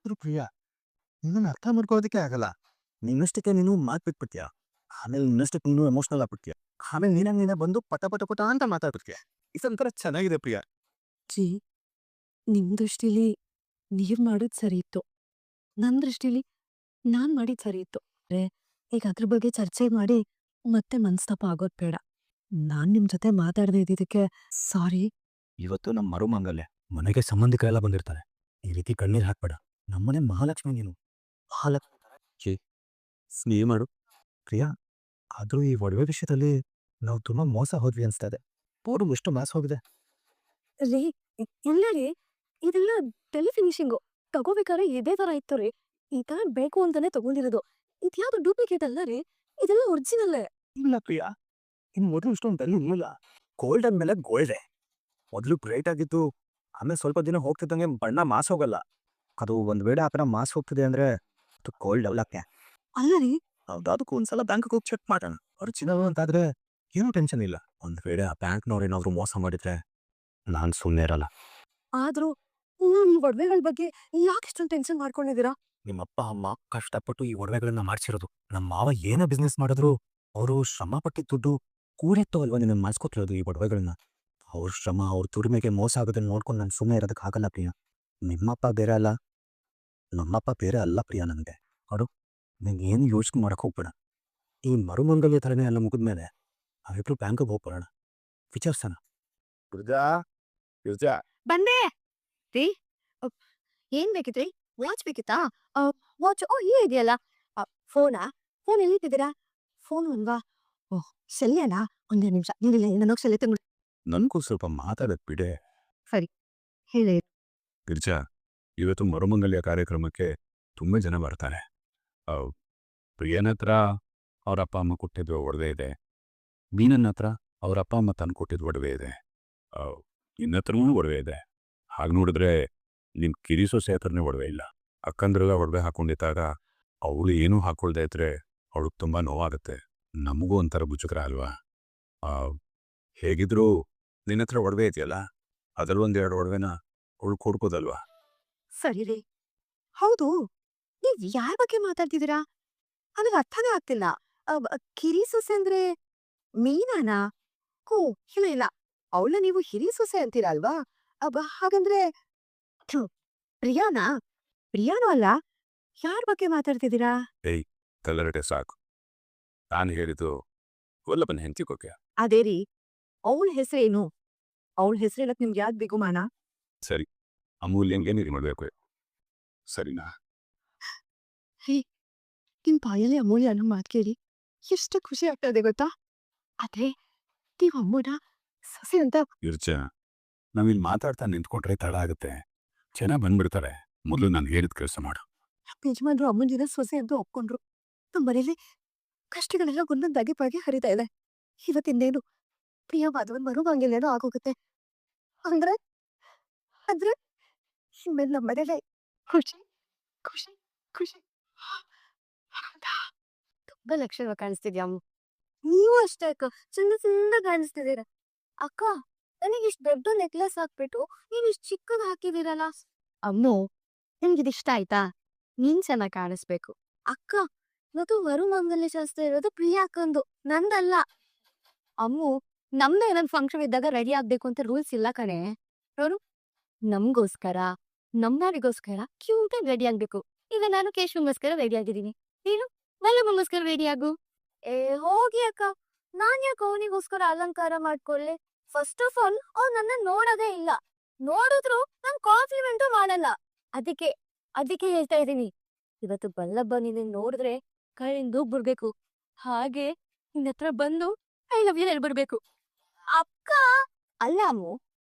ಆದ್ರೂ ಪ್ರಿಯಾ ನಿನ್ನನ್ನು ಅರ್ಥ ಮಾಡ್ಕೊಳ್ಳೋದಕ್ಕೆ ಆಗಲ್ಲ. ನಿನ್ನಷ್ಟಕ್ಕೆ ನೀನು ಮಾತು ಬಿಟ್ಬಿಡ್ತೀಯ, ಆಮೇಲೆ ನಿನ್ನಷ್ಟಕ್ಕೆ ನೀನು ಎಮೋಷನಲ್ ಆಗ್ಬಿಡ್ತೀಯ, ಆಮೇಲೆ ನೀನೇ ಬಂದು ಪಟ ಪಟ ಪಟ ಅಂತ ಮಾತಾಡ್ಬಿಡ್ತೀಯ. ಇದೊಂಥರ ಚೆನ್ನಾಗಿದೆ ಪ್ರಿಯಾ. ಜಿ, ನಿಮ್ ದೃಷ್ಟಿಲಿ ನೀವ್ ಮಾಡಿದ್ ಸರಿ ಇತ್ತು, ನನ್ ದೃಷ್ಟಿಲಿ ನಾನ್ ಮಾಡಿದ್ ಸರಿ ಇತ್ತು. ಈಗ ಅದ್ರ ಬಗ್ಗೆ ಚರ್ಚೆ ಮಾಡಿ ಮತ್ತೆ ಮನಸ್ತಾಪ ಆಗೋದ್ ಬೇಡ. ನಾನ್ ನಿಮ್ ಜೊತೆ ಮಾತಾಡದೆ ಇದ್ದಿದ್ದಕ್ಕೆ ಸಾರಿ. ಇವತ್ತು ನಮ್ಮ ಮರುಮಂಗಲ್ಯ, ಮನೆಗೆ ಸಂಬಂಧಿಕರೆಲ್ಲ ಬಂದಿರ್ತಾರೆ. ಈ ರೀತಿ ಕಣ್ಣೀರು ಹಾಕ್ಬೇಡ. ನಮ್ಮನೆ ಮಹಾಲಕ್ಷ್ಮಿ ನೀನು, ಮಹಾಲಕ್ಷ್ಮಿ. ಸ್ನೇಹ ಮಾಡು ಪ್ರಿಯಾ. ಆದ್ರೂ ಈ ಒಡವೆ ವಿಷಯದಲ್ಲಿ ನಾವು ತುಂಬಾ ಮೋಸ ಹೋದ್ವಿ ಅನ್ಸ್ತಾ ಇದೆ. ಪೋರು ಎಷ್ಟು ಮಾಸ ಹೋಗಿದೆ. ರೀ, ಇಲ್ಲ ರೀ, ಇದೆಲ್ಲ ಟೆಲಿ ಫಿನಿಶಿಂಗು. ತಗೋಬೇಕಾದ್ರೆ ಇದೇ ತರ ಇತ್ತು ರೀ. ಈ ತರ ಬೇಕು ಅಂತಾನೆ ತಗೊಂಡಿರೋದು. ಇದ್ಯಾವ್ದು ಡೂಪ್ಲಿಕೇಟ್ ಅಲ್ಲ ರೀ, ಇದೆಲ್ಲ ಒರಿಜಿನಲ್ಲೇ. ಇಲ್ಲ ಪ್ರಿಯಾ, ಇನ್ ಮೊದಲು ಇಷ್ಟೊಂದು ಬೆಲೆ ಇರಲಿಲ್ಲ. ಗೋಲ್ಡ್ ಅಂದ್ಮೇಲೆ ಗೋಲ್ಡೆ. ಮೊದಲು ಬ್ರೈಟ್ ಆಗಿತ್ತು, ಆಮೇಲೆ ಸ್ವಲ್ಪ ದಿನ ಹೋಗ್ತಿದ್ದಂಗೆ ಬಣ್ಣ ಮಾಸ್ ಹೋಗಲ್ಲ. ಅದು ಒಂದ್ ವೇಳೆ ಆ ಥರ ಮಾಸ್ ಹೋಗ್ತಿದೆ ಅಂದ್ರೆ ಅದು ಗೋಲ್ಡ್ ಡೆವಲಪ್ಗೆ. ಅಲ್ಲ ರೀ, ಅದಕ್ಕೂ ಒಂದ್ಸಲ ಬ್ಯಾಂಕ್ಗೆ ಹೋಗಿ ಚೆಕ್ ಮಾಡೋಣ. ಒರಿಜಿನಲ್ ಅಂತಾದ್ರೆ ಏನೂ ಟೆನ್ಷನ್ ಇಲ್ಲ. ಒಂದ್ ವೇಳೆ ಆ ಬ್ಯಾಂಕ್ನವ್ರು ಏನಾದ್ರು ಮೋಸ ಮಾಡಿದ್ರೆ ನಾನ್ ಸುಮ್ಮನೆ ಇರಲ್ಲ. ಆದ್ರೂ ಈ ಒಡವೆಗಳ ಬಗ್ಗೆ ಯಾಕೆ ಇಷ್ಟೊಂದು ಟೆನ್ಷನ್ ಮಾಡ್ಕೊಂಡಿದ್ದೀರಾ? ನಿಮ್ಮ ಅಪ್ಪ ಅಮ್ಮ ಕಷ್ಟಪಟ್ಟು ಈ ಒಡವೆಗಳನ್ನ ಮಾಡ್ಸಿರೋದು. ನಮ್ಮ ಮಾವ ಏನೇ ಬಿಸ್ನೆಸ್ ಮಾಡಿದ್ರು ಅವರು ಶ್ರಮ ಪಟ್ಟಿದ್ದ ದುಡ್ಡು ಕೂಡೆತ್ತೋ ಅಲ್ವಾ ನಿನ್ನ ಮಾಡಿಸ್ಕೊತಿರೋದು ಈ ಒಡವೆಗಳನ್ನ. ಅವ್ರ ಶ್ರಮ ಅವ್ರ ದುಡಿಮೆಗೆ ಮೋಸ ಆಗೋದನ್ನ ನೋಡ್ಕೊಂಡು ನಾನು ಸುಮ್ಮನೆ ಇರೋದಕ್ಕೆ ಆಗಲ್ಲ ಪ್ರಿಯಾ. ನಿಮ್ಮಪ್ಪ ಬೇರೆ ಅಲ್ಲ, ನಮ್ಮಪ್ಪ ಬೇರೆ ಅಲ್ಲ ಪ್ರಿಯಾ. ನನಗೆ ನೋಡು, ನೀನು ಏನು ಯೋಚನೆ ಮಾಡಕ್ ಹೋಗ್ಬೇಡ. ಈ ಮರುಮಂಗಲ್ಯ ಥರನೇ ಎಲ್ಲ ಮುಗಿದ್ಮೇಲೆ ನಾವಿಬ್ರು ಬ್ಯಾಂಕಿಗೆ ಹೋಗ್ಬರೋಣ, ವಿಚಾರಿಸೋಣ. ಗಿರ್ಜಾ, ಗಿರ್ಜಾ. ಬಂದೆ ರೀ. ಅಪ್, ಏನ್ ಬೇಕಿತ್ರಿ? ವಾಚ್ ಬೇಕಿತ್ತಾ? ವಾಚ್ ಇಲ್ಲೇ ಇದೆಯಲ್ಲ. ಫೋನಾ? ಫೋನ್ ಎಲ್ಲಿಟ್ಟಿದ್ದೀರಾ? ಫೋನ್ ಅಲ್ವಾ? ಓಹ್, ಶಲ್ಯನಾ? ಒಂದೇ ನಿಮಿಷ, ಏನಿಲ್ಲ, ನನಗೆ ಶಲ್ಯ ತಂದು. ನನಗೂ ಸ್ವಲ್ಪ ಮಾತಾಡೋದು ಬಿಡೆ. ಸರಿ, ಹೇಳಿ. ಗಿರ್ಜಾ, ಇವತ್ತು ಮರುಮಂಗಲ್ಯ ಕಾರ್ಯಕ್ರಮಕ್ಕೆ ತುಂಬ ಜನ ಬರ್ತಾರೆ. ಪ್ರಿಯನ ಹತ್ರ ಅವ್ರ ಅಪ್ಪ ಅಮ್ಮ ಕೊಟ್ಟಿದ್ದು ಒಡವೆ ಇದೆ. ಮೀನನ್ನ ಹತ್ರ ಅವ್ರ ಅಪ್ಪ ಅಮ್ಮ ತಂದು ಕೊಟ್ಟಿದ್ದು ಒಡವೆ ಇದೆ. ನಿನ್ನ ಹತ್ರನೂ ಒಡವೆ ಇದೆ. ಹಾಗೆ ನೋಡಿದ್ರೆ ನಿನ್ನ ಕಿರಿ ಸೊಸೆ ಹತ್ರನೇ ಒಡವೆ ಇಲ್ಲ. ಅಕ್ಕಂದ್ರೆಲ್ಲ ಒಡವೆ ಹಾಕೊಂಡಿದ್ದಾಗ ಅವಳು ಏನೂ ಹಾಕೊಳ್ದೇ ಇದ್ರೆ ಅವಳಿಗೆ ತುಂಬ ನೋವಾಗುತ್ತೆ. ನಮಗೂ ಒಂಥರ ಮುಜುಗರ ಅಲ್ವಾ? ಹೇಗಿದ್ರೂ ನಿನ್ನ ಹತ್ರ ಒಡವೆ ಇದೆಯಲ್ಲ, ಅದರಲ್ಲಿ ಒಂದೆರಡು ಒಡವೆನ ಅವಳು ಕೊಡ್ಬೋದಲ್ವಾ? ಸರಿ ರೀ. ಹೌದು, ನೀವ್ ಯಾರ ಬಗ್ಗೆ ಮಾತಾಡ್ತಿದ್ದೀರಾ? ನನಗೆ ಅರ್ಥನೇ ಆಗ್ತಿಲ್ಲ. ಕಿರಿ ಸೊಸೆ ಅಂದ್ರೆ ಮೀನಾನಾ? ಓ, ಇಲ್ಲ ಇಲ್ಲ, ಅವಳನ್ನ ನೀವು ಹಿರಿ ಸೊಸೆ ಅಂತೀರಾ ಅಲ್ವಾ? ಹಾಗಂದ್ರೆ ಥು, ಪ್ರಿಯಾನಾ? ಪ್ರಿಯಾನೂ ಅಲ್ಲ. ಯಾರ ಬಗ್ಗೆ ಮಾತಾಡ್ತಿದ್ದೀರಾ? ಏಯ್, ಕಲ್ಲರಟೆ ಸಾಕು. ನಾನು ಹೇಳಿದ್ದು ವಲ್ಲಭನ ಹೆಂಡತಿ ಕೊಕ್ಕೆ. ಅದೇ ರೀ, ಅವಳ ಹೆಸರೇನು? ಅವಳ ಹೆಸರು ಹೇಳಕ್ ನಿಮ್ಗೆ ಯಾಕೆ ಬಿಗುಮಾನ? ಸರಿ, ಅಮೂಲ್ಯಂಗೆ ನೀರು ಮಾಡಬೇಕು, ಸರಿನಾ? ಹೇ, ನಿಮ್ ಬಾಯಲ್ಲಿ ಅಮೂಲ್ಯ ಅನ್ನೋ ಮಾತು ಕೇಳಿ ಎಷ್ಟು ಖುಷಿ ಆಗ್ತದೆ ಗೊತ್ತಾ? ಆದ್ರೆ ನೀವು ಅಮ್ಮನ ಸೊಸೆ ಅಂತ. ಗಿರ್ಜಾ, ನಾವಿಲ್ಲಿ ಮಾತಾಡ್ತಾ ನಿಂತ್ಕೊಂಡ್ರೆ ತಡ ಆಗುತ್ತೆ. ಜನ ಬಂದ್ಬಿಡ್ತಾರೆ. ಮೊದಲು ನಾನು ಹೇಳಿದ ಕೆಲಸ ಮಾಡು. ನಮ್ಮ ಯಜಮಾನ್ರು ಅಮ್ಮನ ದಿನ ಸೊಸೆ ಅಂತ ಒಪ್ಕೊಂಡ್ರು. ನಮ್ಮ ಮನೇಲಿ ಕಷ್ಟಗಳೆಲ್ಲ ಒಂದೊಂದಾಗಿ ಬಗೆ ಹರಿತಾ ಇದೆ. ಇವತ್ತಿಂದೇನು ಪ್ರಿಯವಾದವನ್ ಮರುಮಂಗಲ್ಯನೋ ಆಗೋಗುತ್ತೆ ಅಂದ್ರೆ ಅಂದ್ರೆ ಇನ್ಮೇಲೆ ನಮ್ಮ ಮನೇಲಿ ಖುಷಿ ಖುಷಿ ಖುಷಿ. ಹೌದಾ? ತುಂಬಾ ಲಕ್ಷಣ ಕಾಣಿಸ್ತಿದ್ಯಾ ಅಮ್ಮ. ನೀವು ಅಷ್ಟೇ ಅಕ್ಕ, ಚಂದ ಚಂದ ಕಾಣಿಸ್ತಿದ್ದೀರ. ಅಕ್ಕ, ನನಗೆ ಇಷ್ಟು ದೊಡ್ಡ ನೆಕ್ಲೆಸ್ ಹಾಕ್ಬಿಟ್ಟು ನೀವು ಇಷ್ಟು ಚಿಕ್ಕದ ಹಾಕಿದಿರಲ್ಲ. ಅಮ್ಮು, ನಿಮ್ಗಿದು ಇಷ್ಟ ಆಯ್ತಾ? ನೀನ್ ಚೆನ್ನಾಗಿ ಕಾಣಿಸ್ಬೇಕು. ಅಕ್ಕ, ಇವತ್ತು ಮರುಮಂಗಲ್ಯ ಶಾಸ್ತ್ರ ಇರೋದು ಪ್ರಿಯಾ ಅಕ್ಕಂದು, ನಂದಲ್ಲ. ಅಮ್ಮು, ನಮ್ದೇ ಏನಾದ್ರು ಫಂಕ್ಷನ್ ಇದ್ದಾಗ ರೆಡಿ ಆಗ್ಬೇಕು ಅಂತ ರೂಲ್ಸ್ ಇಲ್ಲ ಕಣೆ. ನೋಡು, ನಮ್ಗೋಸ್ಕರ ನಮ್ಮರಿಗೋಸ್ಕರ ಕ್ಯೂಟಾಗಿ ರೆಡಿ ಆಗ್ಬೇಕು. ಈಗ ನಾನು ಕೇಶವಗೋಸ್ಕರ ರೆಡಿ ಆಗಿದ್ದೀನಿ, ನೀನು ವಲ್ಲಭಂಗೋಸ್ಕರ ರೆಡಿ ಆಗು. ಏ ಹೋಗಿ ಅಕ್ಕ, ನಾನ್ ಯಾಕೆ ಅವನಿಗೋಸ್ಕರ ಅಲಂಕಾರ ಮಾಡ್ಕೊಳ್ಳಿ? ಫಸ್ಟ್ ಆಫ್ ಆಲ್ ಅವ್ನು ನನ್ನ ನೋಡೋದೇ ಇಲ್ಲ, ನೋಡಿದ್ರು ನನ್ ಕಾಂಪ್ಲಿಮೆಂಟು ಮಾಡಲ್ಲ. ಅದಕ್ಕೆ ಅದಕ್ಕೆ ಹೇಳ್ತಾ ಇದ್ದೀನಿ, ಇವತ್ತು ವಲ್ಲಭ ನಿನ್ನ ನೋಡಿದ್ರೆ ಕೈಯಿಂದ ಬಿಡ್ಬೇಕು. ಹಾಗೆ ನಿನ್ನ ಹತ್ರ ಬಂದು ಐ ಲವ್ ಯು ಹೇಳ್ಬಿಡ್ಬೇಕು. ಅಕ್ಕ, ಅಲ್ಲ ಅಮ್ಮು,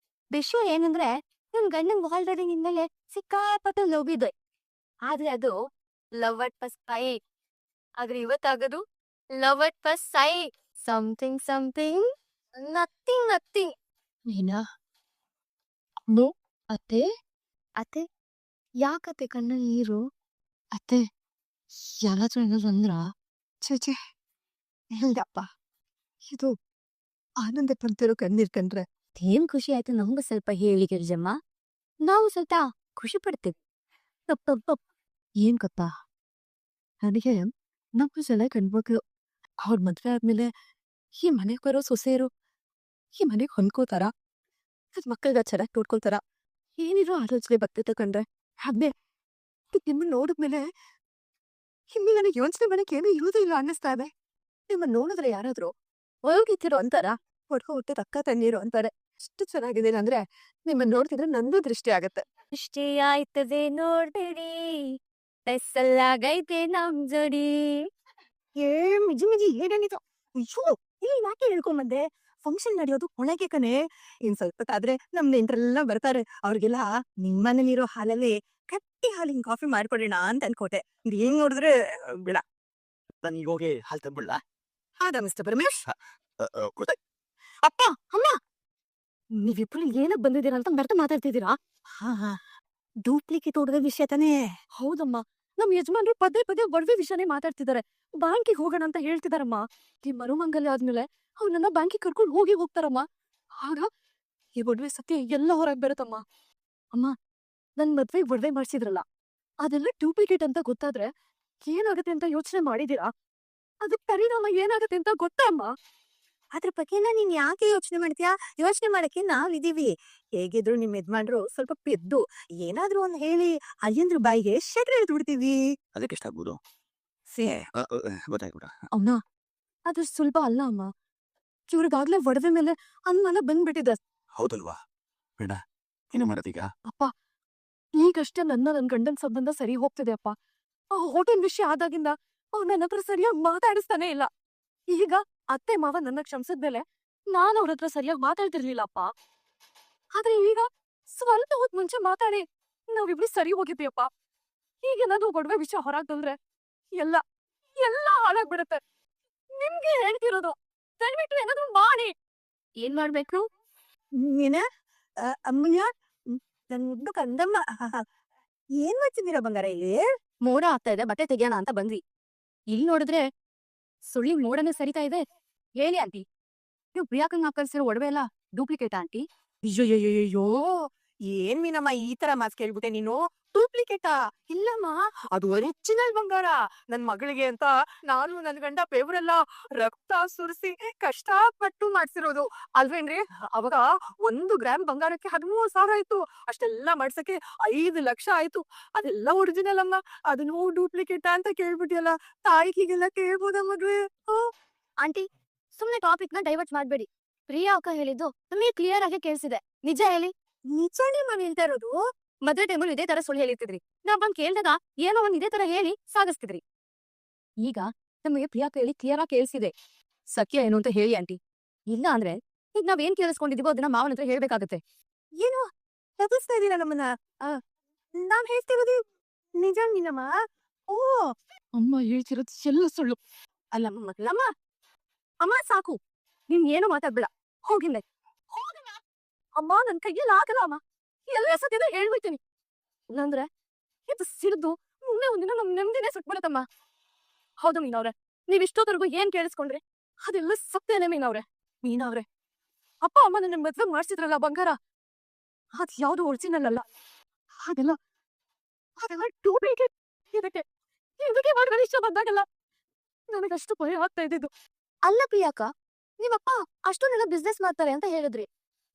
ವಿಷಯ ಏನಂದ್ರೆ ನನ್ ಗಂಡಂಗ್ ಆಲ್ರೆಡಿ ನಿನ್ಮೇಲೆ ಸಿಕ್ಕಾಪಟ್ಟು ಲವ್ ಇದೆ. ಆದ್ರೆ ಅದು ಲವ್ ಅಟ್ ಫಸ್ಟ್ ಸೈಟ್. ಆದ್ರೆ ಇವತ್ತಾಗದು love at first sight. Something something, nothing nothing. ನೀನಾ? ಅಮ್ಮು, ಅತ್ತೆ ಅತ್ತೆ, ಯಾಕತ್ತೆ ಕಣ್ಣಲ್ಲಿ ನೀರು? ಅತ್ತೆ, ಯಾರಾದ್ರೂ ಏನಾದ್ರು ಅಂದ್ರ? ಚೇಚೆ, ಇಲ್ಲಪ್ಪ. ಇದು ಆನಂದ ಪಡ್ತಿರೋ ಕಣ್ಣೀರ್ ಕಂಡ್ರೆ ಏನ್ ಖುಷಿ ಆಯ್ತು ನಮ್ಗೂ ಸ್ವಲ್ಪ ಹೇಳಿ ಗಿರಿಜಮ್ಮ. ನಾವು ಸ್ವಲ್ಪ ಖುಷಿ ಪಡ್ತೀವಿ. ಏನ್ ಗೊತ್ತಾ? ನನಗೆ ನಮ್ಮ ಜನ ಗಂಡ್ಮಕ್ಳು ಅವ್ರ ಮದ್ವೆ ಆದ್ಮೇಲೆ ಈ ಮನೆಗ್ ಬರೋ ಸೊಸೆಯರು ಈ ಮನೆಗ್ ಹೊಂದ್ಕೋತಾರ? ತನ್ ಮಕ್ಕಳ್ನ ಚೆನ್ನಾಗ್ ನೋಡ್ಕೊಳ್ತಾರ? ಏನಿರೋ ಆಲೋಚನೆ ಬರ್ತೈತೆ ಕಣ್ರೆ. ಆದ್ಮೇ ನಿಮ್ಮನ್ನ ನೋಡಿದ್ಮೇಲೆ ಇನ್ನು ನನಗೆ ಯೋಚನೆ ಮಾಡಕ್ ಏನೂ ಇರೋದೇ ಇಲ್ಲ ಅನ್ನಿಸ್ತಾ ಇದೆ. ನಿಮ್ಮನ್ನ ನೋಡಿದ್ರೆ ಯಾರಾದ್ರೂ ಒಳಗಿತ್ತಿರೋ ಅಂತಾರ, ಹೊಡ್ಕೊ ಹುಟ್ಟಿದ ಅಕ್ಕ ತಂಗಿರು ಅಂತಾರೆ. ಎಷ್ಟು ಚೆನ್ನಾಗಿದ್ದೀನಿ ಅಂದ್ರೆ ನಿಮ್ಮನ್ನ ನೋಡ್ತಿದ್ರೆ ನಂದು ದೃಷ್ಟಿ ಆಗತ್ತೆ. ದೃಷ್ಟಿ ಆಯ್ತದೆ ನೋಡ್ಬೇಡಿ, ಟೆಸ್ಸಲಾಗೈತೆ ನಮ್ ಜೋಡಿ. ಏ ಮಿಜಿ ಮಿಜಿ ಏನೇನಿದು? ಅಯ್ಯೋ ಇಲ್ಲಿ ಯಾಕೆ ಹೇಳ್ಕೊಂಬಂದೆ? ಫಂಕ್ಷನ್ ನಡೆಯೋದು ಒಳಗೆ ಕಣೆ. ಇನ್ ಸ್ವಲ್ಪ ಹೊತ್ತಾದ್ರೆ ನಮ್ ನೆಂಟ್ರೆಲ್ಲ ಬರ್ತಾರೆ. ಅವ್ರಿಗೆಲ್ಲ ನಿಮ್ಮನೇಲಿರೋ ಹಾಲಲ್ಲಿ ಗಟ್ಟಿ ಹಾಲಿನ ಕಾಫಿ ಮಾಡ್ಕೊಡೋಣ ಅಂತ ಅನ್ಕೋಟೆ. ಇದು ಹೆಂಗ್ ನೋಡಿದ್ರೆ ಬಿಡ. ನಾನು ಈಗ ಹೋಗಿ ಹಾಲು ತಂದ್ಬಿಡ್ಲ? ಹೌದಾ ಮಿಸ್ಟರ್ ಪರಮೇಶ್? ಅಪ್ಪ ಅಮ್ಮ ನೀವಿಬ್ರು ಏನಕ್ ಬಂದಿದ್ದೀರಾ ಅಂತ ಬರ್ತ ಮಾತಾಡ್ತಿದ್ದೀರಾ? ಹಾ ಡೂಪ್ಲಿಕೇಟ್ ಒಡವೆ ವಿಷಯ ತಾನೇ? ಹೌದಮ್ಮ, ನಮ್ ಯಜಮಾನ್ರು ಪದೇ ಪದೇ ಒಡವೆ ವಿಷಯನೇ ಮಾತಾಡ್ತಿದ್ದಾರೆ. ಬ್ಯಾಂಕಿಗೆ ಹೋಗೋಣ ಅಂತ ಹೇಳ್ತಿದಾರಮ್ಮ. ಈ ಮರುಮಂಗಲ್ಯ ಆದ್ಮೇಲೆ ಅವ್ರನ್ನ ಬ್ಯಾಂಕಿಗೆ ಕರ್ಕೊಂಡು ಹೋಗ್ತಾರಮ್ಮ. ಆಗ ಈ ಒಡವೆ ಸತ್ಯ ಎಲ್ಲ ಹೊರಗ್ ಬರುತ್ತಮ್ಮ. ಅಮ್ಮ, ನನ್ ಮದ್ವೆಗ್ ಒಡವೆ ಮಾಡ್ಸಿದ್ರಲ್ಲ, ಅದೆಲ್ಲ ಡೂಪ್ಲಿಕೇಟ್ ಅಂತ ಗೊತ್ತಾದ್ರೆ ಏನಾಗುತ್ತೆ ಅಂತ ಯೋಚನೆ ಮಾಡಿದೀರಾ? ಅದಕ್ ಪರಿಣಾಮ ಏನಾಗುತ್ತೆ ಅಂತ ಗೊತ್ತಾ ಅಮ್ಮ? ಅದ್ರ ಬಗ್ಗೆನ ನೀನ್ ಯಾಕೆ ಯೋಚನೆ ಮಾಡ್ತೀಯಾ? ಯೋಚನೆ ಮಾಡಕ್ಕೆ ನಾವಿದೀವಿ. ಹೇಗಿದ್ರು ನಿಮ್ ಯಜಮಾನ್ರು ಸ್ವಲ್ಪ ಪೆದ್ದು, ಏನಾದ್ರೂ ಒಂದ್ ಹೇಳಿ ಅಯ್ಯಂದ್ರ ಬಾಯಿಗೆ ಶೆಟ್ರೆ ಎಳ್ದು ಬಿಡ್ತೀವಿ. ಅದಕ್ಕೆ ಎಷ್ಟಾಗ್ಬೋದು? ಸೇ ಗೊತ್ತಾಗ್ಬಿಡ. ಅವ್ನ ಅದ್ರ ಸುಲಭ ಅಲ್ಲ ಅಮ್ಮ. ಇವ್ರಿಗಾಗ್ಲೇ ಒಡವೆ ಮೇಲೆ ಅನುಮಾನ ಬಂದ್ಬಿಟ್ಟಿದೆ. ಹೌದಲ್ವಾ? ಬೇಡ, ಏನು ಮಾಡೋದೀಗ? ಅಪ್ಪ, ಈಗಷ್ಟೇ ನನ್ ಗಂಡನ್ ಸಂಬಂಧ ಸರಿ ಹೋಗ್ತಿದೆ ಅಪ್ಪ. ಆ ಹೋಟೆಲ್ ವಿಷಯ ಆದಾಗಿಂದ ಅವ್ರು ನನ್ನ ಹತ್ರ ಸರಿಯಾಗಿ ಮಾತಾಡಿಸ್ತಾನೆ ಇಲ್ಲ. ಈಗ ಅತ್ತೆ ಮಾವ ನನ್ನ ಕ್ಷಮಿಸಿದ್ಮೇಲೆ ನಾನು ಅವ್ರ ಹತ್ರ ಸರಿಯಾಗಿ ಮಾತಾಡ್ತಿರ್ಲಿಲ್ಲಪ್ಪ. ಆದ್ರೆ ಈಗ ಸ್ವಲ್ಪ ಹೊತ್ ಮುಂಚೆ ಮಾತಾಡಿ ನಾವಿಬ್ರು ಸರಿ ಹೋಗಿದ್ದೀಯಪ್ಪ. ಈಗೇನಾದ್ರೂ ಒಡವೆ ವಿಷಯ ಹೊರಗ್ ಬಂದ್ರೆ ಎಲ್ಲ ಎಲ್ಲ ಹಾಳಾಗ್ಬಿಡತ್ತೆ. ನಿಮ್ಗೆ ಹೇಳ್ತಿರೋದು, ದಯವಿಟ್ಟು ಏನಾದ್ರೂ ಮಾಡಿ. ಏನ್ ಮಾಡ್ಬೇಕು? ಏನ ಅಮ್ಮಯ್ಯ, ನನ್ ಮುದ್ದು ಕಂದಮ್ಮ, ಏನ್ ಮಾಡ್ತಿದ್ದೀರಾ ಬಂಗಾರ ಇಲ್ಲಿ? ಮೋಡ ಆಗ್ತಾ ಇದೆ, ಬಟ್ಟೆ ತೆಗಿಯೋಣ ಅಂತ ಬಂದ್ವಿ. ಇಲ್ಲಿ ನೋಡಿದ್ರೆ ಸುಳ್ಳಿ ಮೋಡನೇ ಸರಿತಾ ಇದೆ. ಹೇಳಿ ಆಂಟಿ, ನೀವು ಪ್ರಿಯಾಕಂಗ್ ಕಳ್ಸಿರೋ ಒಡವೆ ಎಲ್ಲ ಡೂಪ್ಲಿಕೇಟ್ ಆಂಟಿ? ಅಯ್ಯೋ, ಏನ್ ಮೀನಮ್ಮ ಈ ತರ ಮಾತ್ ಕೇಳ್ಬಿಟ್ಟೆ ನೀನು? ಡೂಪ್ಲಿಕೇಟಾ? ಇಲ್ಲಮ್ಮ, ಅದು ಒರಿಜಿನಲ್ ಬಂಗಾರ. ನನ್ ಮಗಳಿಗೆ ಅಂತ ನಾನು ನನ್ ಗಂಡ ಪೇವರೆಲ್ಲ ರಕ್ತ ಸುರಿಸಿ ಕಷ್ಟಪಟ್ಟು ಮಾಡ್ಸಿರೋದು ಅಲ್ವೇನ್ರಿ? ಅವಾಗ 1 ಗ್ರಾಮ್ ಬಂಗಾರಕ್ಕೆ 13,000 ಆಯ್ತು. ಅಷ್ಟೆಲ್ಲ ಮಾಡ್ಸಕ್ಕೆ 5 ಲಕ್ಷ ಆಯ್ತು. ಅದೆಲ್ಲ ಒರಿಜಿನಲ್ ಅಮ್ಮ. ಅದನ್ನು ಡೂಪ್ಲಿಕೇಟಾ ಅಂತ ಕೇಳ್ಬಿಟ್ಟಿಯಲ್ಲ. ತಾಯಿ ಹೀಗೆಲ್ಲ ಕೇಳ್ಬೋದ ಮದ್ವೆ? ಆಂಟಿ, ಸುಮ್ನೆ ಟಾಪಿಕ್ ನ ಡೈವರ್ಟ್ ಮಾಡ್ಬೇಡಿ. ಪ್ರಿಯಾ ಅಕ್ಕ ಹೇಳಿದ್ದು ನಮಗೆ ಕ್ಲಿಯರ್ ಆಗಿ ಕೇಳಿಸಿದೆ. ನಿಜ ಹೇಳಿ. ನಿಜಾನೇ ನಾವ್ ಹೇಳ್ತಾ ಇರೋದು. ಮದ್ವೆ ಟೈಮಲ್ಲಿ ಇದೇ ತರ ಸುಳ್ಳು ಹೇಳಿರ್ತಿದ್ರಿ. ನಾವ್ ಬಂದ್ ಕೇಳ್ದಾಗ ಏನೋ ಒಂದ್ ಇದೇ ತರ ಹೇಳಿ ಸಾಗಿಸ್ತಿದ್ರಿ. ಈಗ ನಮಗೆ ಪ್ರಿಯಾ ಹೇಳಿ ಕ್ಲಿಯರ್ ಆಗಿ ಕೇಳಿಸಿದೆ. ಸತ್ಯ ಏನು ಅಂತ ಹೇಳಿ ಆಂಟಿ. ಇಲ್ಲ ಅಂದ್ರೆ ಈಗ ನಾವೇನ್ ಕೇಳಿಸ್ಕೊಂಡಿದೀವೋ ಅದನ್ನ ಮಾವನ ಹತ್ರ ಹೇಳ್ಬೇಕಾಗತ್ತೆ. ಏನು ತಪ್ಪಿಸ್ತಾ ಇದೀರಾ ನಮ್ಮನ್ನ? ನಾನ್ ಹೇಳ್ತಿರೋದು ನಿಜ ಮೀನಮ್ಮ. ಓ, ಅಮ್ಮ ಹೇಳ್ತಿರೋದು ಎಲ್ಲ ಸುಳ್ಳು. ಅಲ್ಲಮ್ಮ ಅಮ್ಮ ಸಾಕು. ನೀನ್ ಏನು ಮಾತಾಡ್ಬೇಡ, ಹೋಗಿಲ್ಲ. ಅಮ್ಮ ನನ್ ಕೈಯಲ್ಲಿ ಆಗಲ್ಲ ಅಮ್ಮ. ಎಲ್ಲ ಸತ್ಯದ ಹೇಳ್ಬಿಡ್ತೀನಿ. ಇಲ್ಲಾಂದ್ರೆ ಇದು ಸಿಡ್ದು ಮುಂದೆ ಒಂದಿನ ನಮ್ ನೆಮ್ಮದಿನೇ ಸುಟ್ಬಿಡತ್ತಮ್ಮ. ಹೌದು ಮೀನವ್ರೆ, ನೀವ್ ಇಷ್ಟೊತ್ತರೆಗೂ ಏನ್ ಕೇಳಿಸ್ಕೊಂಡ್ರಿ ಅದೆಲ್ಲ ಸತ್ಯನೇ ಮೀನವ್ರೆ. ಮೀನವ್ರೆ, ಅಪ್ಪ ಅಮ್ಮ ನನ್ನ ಮದ್ವೆ ಮಾಡ್ಸಿದ್ರಲ್ಲ ಬಂಗಾರ, ಅದ್ ಯಾವ್ದು ಒರಿಜಿನಲ್ ಅಲ್ಲ. ಅದೆಲ್ಲ ಡೂಪ್ಲಿಕೇಟ್. ಇದಕ್ಕೆ ಮಾಡ್ಕೊಂಡು ಇಷ್ಟ ಬಂದಾಗಲ್ಲ ನನಗಷ್ಟು ಭಯ ಆಗ್ತಾ ಇದ್ದಿದ್ದು. ಅಲ್ಲ ಪ್ರಿಯಾಕ, ನೀವಪ್ಪ ಅಷ್ಟೊಂದೆಲ್ಲ ಬಿಸ್ನೆಸ್ ಮಾಡ್ತಾರೆ ಅಂತ ಹೇಳಿದ್ರಿ.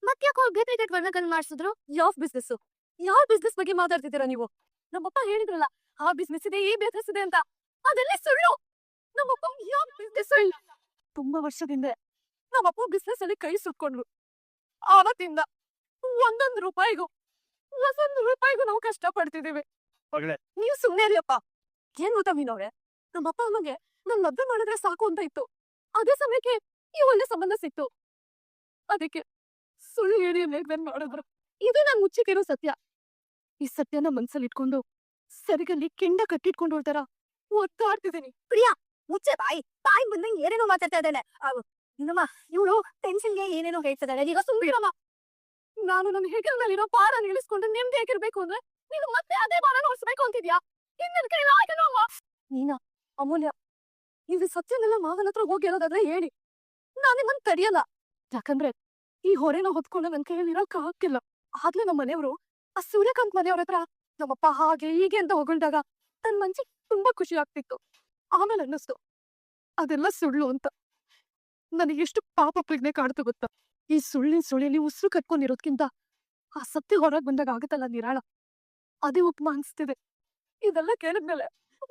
ಮತ್ತ್ಯಾಕೋ ಡೂಪ್ಲಿಕೇಟ್ ವರ್ಣಕನ್ ಮಾಡಿಸಿದ್ರು? ಯಾವ ಬಿಸ್ನೆಸ್? ಯಾವ ಬಿಸ್ನೆಸ್ ಬಗ್ಗೆ ಮಾತಾಡ್ತಿದ್ದೀರಾ ನೀವು? ನಮ್ಮಪ್ಪ ಹೇಳಿದ್ರಲ್ಲ, ಆ ಬಿಸ್ನೆಸ್ ಇದೆ, ಈ ಬಿಸ್ನೆಸ್ ಇದೆ ಅಂತ. ಅದೆಲ್ಲ ಸುಳ್ಳು. ನಮ್ಮಪ್ಪ ಯಾವ ಬಿಸ್ನೆಸ್ ಇಲ್ಲ. ತುಂಬಾ ವರ್ಷದಿಂದ ನಮ್ಮಪ್ಪ ಬಿಸ್ನೆಸ್ ಅಲ್ಲಿ ಕೈ ಸುಟ್ಕೊಂಡ್ರು. ಆವತ್ತಿಂದ ಒಂದೊಂದು ರೂಪಾಯಿಗೂ ನಾವು ಕಷ್ಟ ಪಡ್ತಿದೀವಿ. ನೀವು ಸುಮ್ನೆ ಇರಿಯಪ್ಪ. ಏನ್ ಗೊತ್ತಾ ಮೀನವ್ರೆ, ನಮ್ಮಪ್ಪ ಅಮ್ಮಗೆ ನನ್ ಮದ್ವೆ ಮಾಡಿದ್ರೆ ಸಾಕು ಅಂತ ಇತ್ತು. ಅದೇ ಸಮಯಕ್ಕೆ ಈ ಒಳ್ಳೆ ಸಂಬಂಧ ಸಿಕ್ತು. ಅದಕ್ಕೆ ಸುಳ್ಳು ಹೇಳಿ ಮೇಲ್ಮೇಲ್ ಮಾಡಿದ್ರು. ಇದು ನಾನ್ ಮುಚ್ಚಿಟ್ಟಿರೋ ಸತ್ಯ. ಈ ಸತ್ಯನ ಮನ್ಸಲ್ಲಿ ಇಟ್ಕೊಂಡು ಸರಿಗಲ್ಲಿ ಕೆಂಡ ಕಟ್ಟಿಟ್ಕೊಂಡು ಹೋಗ್ತಾರ ಒತ್ತಾಡ್ತಿದ್ದೀನಿ. ಪ್ರಿಯಾ, ಮುಚ್ಚೆ ಬಾಯಿ. ಬಾಯಿ ಬಂದಂಗೆ ಏನೇನೋ ಮಾತಾಡ್ತಾ ಇದ್ದಾನೆ. ಇನ್ನಮ್ಮ ಇವಳು ಟೆನ್ಷನ್ಗೆ ಏನೇನೋ ಹೇಳ್ತಿದ್ದಾಳೆ. ಈಗ ಸುಮ್ಮಿರಮ್ಮ. ನಾನು ನನ್ನ ಹೆಗಲ ಮೇಲಿರೋ ಭಾರನ ಇಳಿಸ್ಕೊಂಡು ನೆಮ್ಮದಿ ಆಗಿರ್ಬೇಕು ಅಂದ್ರೆ ನೀನು ಮತ್ತೆ ಅದೇ ಭಾರನ ಹೊರಿಸ್ಬೇಕು ಅಂತಿದ್ಯಾ? ಇನ್ನೊಂದ್ ಕೈ ಆಗಲ್ಲ ಅಮ್ಮ. ನೀನ ಅಮೂಲ್ಯ, ಇದು ಸತ್ಯನೆಲ್ಲ ಮಾವನ ಹತ್ರ ಹೋಗಿ ಹೇಳೋದಾದ್ರೆ ಹೇಳಿ, ನಾನ್ ನಿಮ್ಮನ್ನ ತಡಿಯಲ್ಲ. ಯಾಕಂದ್ರೆ ಈ ಹೊರೆನ ಹೊತ್ಕೊಂಡು ನನ್ ಕೈಯಲ್ಲಿ ಇರೋಕ್ ಆಗ್ತಿಲ್ಲ. ಆಗ್ಲೇ ನಮ್ಮ ಮನೆಯವರು ಆ ಸೂರ್ಯಕಾಂತ್ ಮನೆಯವ್ರ ಹತ್ರ ನಮ್ಮಪ್ಪ ಹಾಗೆ ಹೀಗೆ ಅಂತ ಹೊಗಳ್ದಾಗ ನನ್ ಮನ್ಸಿಗೆ ತುಂಬಾ ಖುಷಿ ಆಗ್ತಿತ್ತು. ಆಮೇಲೆ ಅನ್ನಿಸ್ತು ಅದೆಲ್ಲ ಸುಳ್ಳು ಅಂತ. ನನಗೆ ಎಷ್ಟು ಪಾಪ ಪ್ರಜ್ಞೆ ಕಾಡ್ತು ಗೊತ್ತಾ? ಈ ಸುಳ್ಳಿನ ಸುಳಿಲಿ ಉಸಿರು ಕಟ್ಕೊಂಡಿರೋದ್ಕಿಂತ ಆ ಸತ್ಯ ಹೊರಗೆ ಬಂದಾಗ ಆಗುತ್ತಲ್ಲ ನಿರಾಳ, ಅದೇ ಉಪ್ಮ ಅನ್ಸ್ತಿದೆ. ಇದೆಲ್ಲ ಕೇಳಿದ್ಮೇಲೆ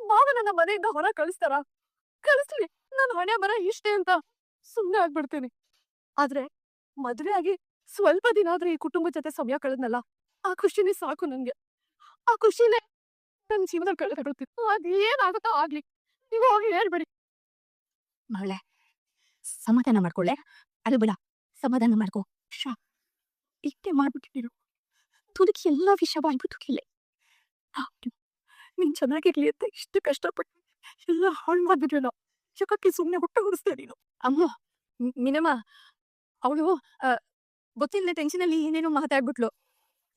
ಮಾವ ನನ್ನ ಮನೆಯಿಂದ ಹೊರ ಕಳಿಸ್ತಾರ? ಕಳಿಸ್ಲಿ, ನನ್ನ ಹಣೆ ಬರ ಇಷ್ಟೇ ಅಂತ ಸುಮ್ಮನೆ ಆಗ್ಬಿಡ್ತೀನಿ. ಆದ್ರೆ ಮದ್ವೆ ಆಗಿ ಸ್ವಲ್ಪ ದಿನ ಆದ್ರೆ ಈ ಕುಟುಂಬದ ಜೊತೆ ಸಮಯ ಕಳೆದ್ನಲ್ಲ, ಆ ಖುಷಿನೇ ಸಾಕು ನನ್ಗೆ. ಆ ಖುಷಿನೇ ನನ್ನ ಜೀವನದಲ್ಲಿ ಕಳೆದಿತ್ತು. ಅದ್ ಏನಾಗುತ್ತೋ ಆಗ್ಲಿ, ನೀವು ಹೋಗಿ ಹೇಳ್ಬೇಡಿ. ಮಗಳೇ, ಸಮಾಧಾನ ಮಾಡ್ಕೊಳ್ಳೆ. ಅದು ಬಿಡ, ಸಮಾಧಾನ ಮಾಡ್ಕೊ. ಇಷ್ಟೇ ಮಾಡ್ಬಿಟ್ಟಿರು, ತುದುಕಿ ಎಲ್ಲಾ ವಿಷಯ ಬಾಯ್ಬಿಟ್ಟು ಕಿಲ್ಲೆ. ನೀನ್ ಚೆನ್ನಾಗಿರ್ಲಿ ಅಂತ ಇಷ್ಟು ಕಷ್ಟಪಟ್ಟು ಎಲ್ಲ ಹಾಳು ಮಾಡ್ಬಿಟ್ರಲ್ಲ, ಜಗಕ್ಕೆ ಸುಮ್ಮನೆ ಹೊಟ್ಟೆ ಹೊರಿಸ್ತಾ ನೀನು. ಅಮ್ಮ, ಮಿನಮ್ಮ ಅವಳು ಗೊತ್ತಿಲ್ಲದೆ ಟೆನ್ಷನಲ್ಲಿ ಏನೇನೋ ಮಾತಾಡ್ಬಿಟ್ಲು.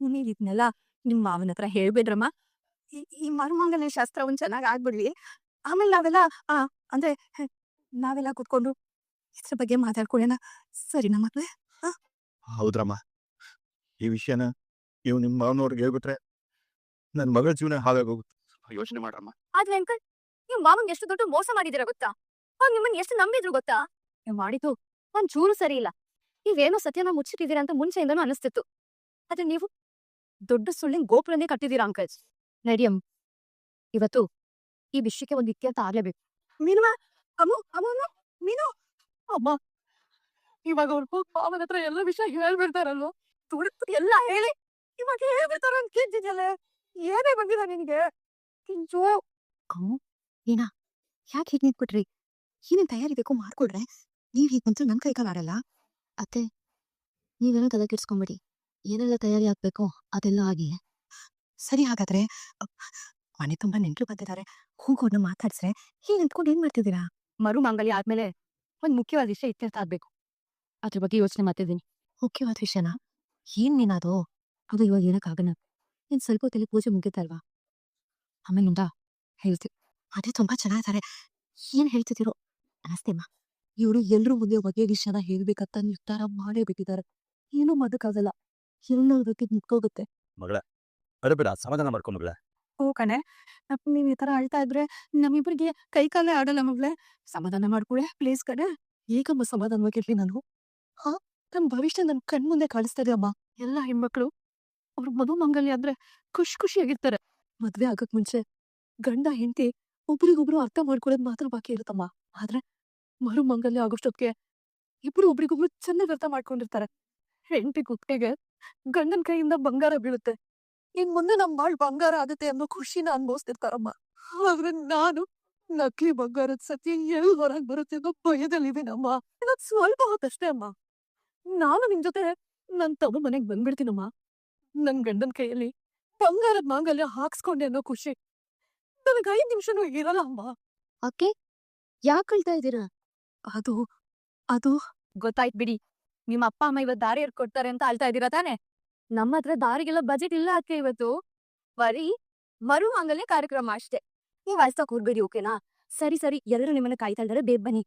ನೀವ್ ಇದನ್ನೆಲ್ಲ ನಿಮ್ಮ ಮಾವನ ಹತ್ರ ಹೇಳ್ಬೇಡ್ರಮ್ಮ. ಈ ಮರುಮಂಗಲ ಶಾಸ್ತ್ರ ಒಂದ್ ಚೆನ್ನಾಗ್ ಆಗ್ಬಿಡ್ಲಿ, ಆಮೇಲೆ ನಾವೆಲ್ಲ ಕುತ್ಕೊಂಡು ಇದ್ರ ಬಗ್ಗೆ ಮಾತಾಡ್ಕೊಳ್ಳೋಣ. ಸರಿನಾ ಮಕ್ಳೇ? ಹೌದ್ರಮ್ಮ, ಈ ವಿಷಯನ ನೀವು ನಿಮ್ಮ ಮಾವನವ್ರಿಗೆ ಹೇಳ್ಬಿಟ್ರೆ ನನ್ನ ಮಗಳ ಜೀವನ ಹಾಳಾಗೋಗುತ್ತೆ. ಯೋಚನೆ ಮಾಡ್ರಮ್ಮ. ಆದ್ರೆ ಅಂಕಲ್, ನೀವು ಮಾವನ್ಗೆ ಎಷ್ಟು ದೊಡ್ಡ ಮೋಸ ಮಾಡಿದಿರ ಗೊತ್ತಾ? ಅವ್ರು ನಿಮ್ಮನ್ನ ಎಷ್ಟು ನಂಬಿದ್ರು ಗೊತ್ತಾ? ನೀವು ಮಾಡಿದ್ದು ಒಂದ್ ಚೂರು ಸರಿ ಇಲ್ಲ. ನೀವೇನೋ ಸತ್ಯನ ಮುಚ್ಚಿಟ್ಟಿದ್ದೀರಾ ಅಂತ ಮುಂಚೆಯಿಂದನೂ ಅನಿಸ್ತಿತ್ತು. ಆದ್ರೆ ನೀವು ದೊಡ್ಡ ಸುಳ್ಳಿನ ಗೋಪುರನೇ ಕಟ್ಟಿದ್ದೀರಾ ಅಂಕಲ್. ನಡಿಯಮ್, ಇವತ್ತು ಈ ವಿಷಯಕ್ಕೆ ಒಂದು ಇತ್ಯರ್ಥ ಆಗ್ಲೇಬೇಕು. ಮೀನು, ಮೀನು, ಅಮ್ಮ, ಇವಾಗ ಅವ್ರು ಮಾವನ ಹತ್ರ ಎಲ್ಲ ವಿಷಯ ಹೇಳ್ಬಿಡ್ತಾರಲ್ವ? ತುಡುಕ್ತು ಎಲ್ಲ ಹೇಳಿ ಇವಾಗ ಹೇಳ್ಬಿಡ್ತಾರ ಅಂತ ಕೇಳ್ತಿದ್ಯಲ್ಲ, ಏನೇ ಬಂದಿದ ನಿನ್ಗೆ? ಕಿಂಚು ಏನಾ, ಯಾಕೆ ಹೀಗೆ ನಿಂತ್ಬಿಟ್ರಿ? ಏನೇನ್ ತಯಾರಿ ಬೇಕು ಮಾಡ್ಕೊಡ್ರೆ, ನೀವ್ ಹೀಗೆ ಬಂತು ನನ್ ಕೈ ಕಾಲಾಡಲ್ಲ. ಅತ್ತೆ, ನೀವೇನೋ ತಲೆ ಕೆಡ್ಸ್ಕೊಂಬಿಡಿ. ಏನೆಲ್ಲ ತಯಾರಿ ಆಗ್ಬೇಕೋ ಅದೆಲ್ಲ ಆಗಿ. ಸರಿ, ಹಾಗಾದ್ರೆ ಮನೆ ತುಂಬಾ ನೆಂಟ್ರು ಬಂದಿದ್ದಾರೆ, ಹೋಗೋರ್ನ ಮಾತಾಡ್ಸ್ರೆ ಹೀಗೆ ನಿಂತ್ಕೊಂಡು ಏನ್ ಮಾಡ್ತಿದ್ದೀರಾ? ಮರು ಮಾಂಗಲ್ಯ ಆದ್ಮೇಲೆ ಒಂದ್ ಮುಖ್ಯವಾದ ವಿಷಯ ಇತ್ಯರ್ಥ ಆಗ್ಬೇಕು. ಅದ್ರ ಬಗ್ಗೆ ಯೋಚನೆ ಮಾಡ್ತಿದ್ದೀನಿ. ಮುಖ್ಯವಾದ ವಿಷಯನಾ? ಏನ್ ನೀನದು? ಅದು ಇವಾಗ ಏನಕ್ಕಾಗಲ್ಲ. ಏನ್ ಸ್ವಲ್ಪ ಹೊತ್ತಲ್ಲಿ ಪೂಜೆ ಮುಗಿತಲ್ವಾ, ಆಮೇಲಿಂದ ಹೇಳ್ತೀವಿ. ಅದೇ ತುಂಬಾ ಚೆನ್ನಾಗಿದ್ದಾರೆ. ಏನ್ ಹೇಳ್ತಿದ್ದೀರೋ ಅನಸ್ತೇಮ್ಮ. ಇವರು ಎಲ್ರೂ ಮುಂದೆ ಬಗ್ಗೆ ವಿಷಯನ ಹೇಳ್ಬೇಕಂತ ನಿರ್ಧಾರ ಮಾಡೇಬಿಟ್ಟಿದ್ದಾರೆ. ಏನೂ ಮಾಡೋಕ್ಕಾಗಲ್ಲ, ಎಲ್ಲದಕ್ಕೆ ನಿಂತ್ಕೋಗುತ್ತೆ. ಮಗಳ ಅರಬೇಡ, ಸಮಾಧಾನ ಮಾಡ್ಕೊ ಮಗಳ. ಓ ಕಣೆ, ನೀವ್ ಈ ತರ ಅಳ್ತಾ ಇದ್ರೆ ನಮ್ಮಿಬ್ರಿಗೆ ಕೈ ಕಾಲೇ ಆಡಲ್ಲ ಮಗ್ಳೆ. ಸಮಾಧಾನ ಮಾಡ್ಕೊಳೆ ಪ್ಲೀಸ್ ಕಣೆ. ಹೇಗಮ್ಮ ಸಮಾಧಾನವಾಗಿರ್ಲಿ ನಾನು? ನನ್ ಭವಿಷ್ಯ ನನ್ ಕಣ್ಮುಂದೆ ಕಾಣಿಸ್ತಾ ಇದೆ ಅಮ್ಮ. ಎಲ್ಲ ಹೆಣ್ಮಕ್ಳು ಅವ್ರ ಮಧು ಮಂಗಲ್ಯ ಅಂದ್ರೆ ಖುಷಿಯಾಗಿರ್ತಾರೆ. ಮದ್ವೆ ಆಗಕ್ ಮುಂಚೆ ಗಂಡ ಹೆಂಡತಿ ಒಬ್ರಿಗೊಬ್ರು ಅರ್ಥ ಮಾಡ್ಕೊಳ್ಳೋದ್ ಮಾತ್ರ ಬಾಕಿ ಇರುತ್ತಮ್ಮ. ಆದ್ರೆ ಮರು ಮಂಗಲ್ಯ ಆಗೋಷ್ಟೊತ್ತಿಗೆ ಇಬ್ರು ಒಬ್ರಿಗೊಬ್ರು ಚೆನ್ನಾಗಿ ಅರ್ಥ ಮಾಡ್ಕೊಂಡಿರ್ತಾರೆ. ಹೆಂಡತಿ ಕುತ್ತಿಗೆಗೆ ಗಂಡನ ಕೈಯಿಂದ ಬಂಗಾರ ಬೀಳುತ್ತೆ. ಇನ್ ಮುಂದೆ ನಮ್ ಬಾಳ್ ಬಂಗಾರ ಆಗುತ್ತೆ ಅನ್ನೋ ಖುಷಿನ ಅನ್ಭವಿಸ್ತಿರ್ತಾರಮ್ಮ. ಆದ್ರೆ ನಾನು ನಕಲಿ ಬಂಗಾರದ ಸತ್ಯ ಎಲ್ಲಿ ಹೊರಗ್ ಬರುತ್ತೆ ಅನ್ನೋ ಭಯದಲ್ಲಿದ್ದೀನಮ್ಮ. ಇದೊಂದ್ ಸ್ವಲ್ಪ ಹೊತ್ತಷ್ಟೇ ಅಮ್ಮ. ನಾನು ನಿಮ್ ಜೊತೆ ನನ್ ತವ್ರ ಮನೆಗ್ ಬಂದ್ಬಿಡ್ತೀನಮ್ಮ. ನನ್ ಗಂಡನ್ ಕೈಯಲ್ಲಿ ಬಂಗಾರದ ಮಾಂಗಲ್ಯ ಹಾಕ್ಸ್ಕೊಂಡೆ ಅನ್ನೋ ಖುಷಿ ನನಗ್ 5 ನಿಮಿಷನೂ ಇರಲ್ಲ ಅಮ್ಮ. ಓಕೆ, ಯಾಕೆ ಕಳ್ತಾ ಇದ್ದೀರಾ? ಅದು ಅದು ಗೊತ್ತಾಯ್ತು ಬಿಡಿ. ನಿಮ್ಮ ಅಪ್ಪ ಅಮ್ಮ ಇವತ್ತು ದಾರಿ ಕೊಡ್ತಾರೆ ಅಂತ ಅಳ್ತಾ ಇದ್ದೀರಾ ತಾನೆ? ನಮ್ಮ ಹತ್ರ ದಾರಿಗೆಲ್ಲ ಬಜೆಟ್ ಇಲ್ಲ ಅಕ್ಕೆ. ಇವತ್ತು ಬರೀ ಮರು ಮಾಂಗಲ್ಯ ಕಾರ್ಯಕ್ರಮ ಅಷ್ಟೇ. ನೀವ್ ಅಳ್ತಾ ಕೂರ್ಬೇಡಿ, ಓಕೆನಾ? ಸರಿ, ಎಲ್ಲರೂ ನಿಮ್ಮನ್ನ ಕಾಯ್ತಾ ಇದ್ದಾರೆ, ಬೇಗ ಬನ್ನಿ.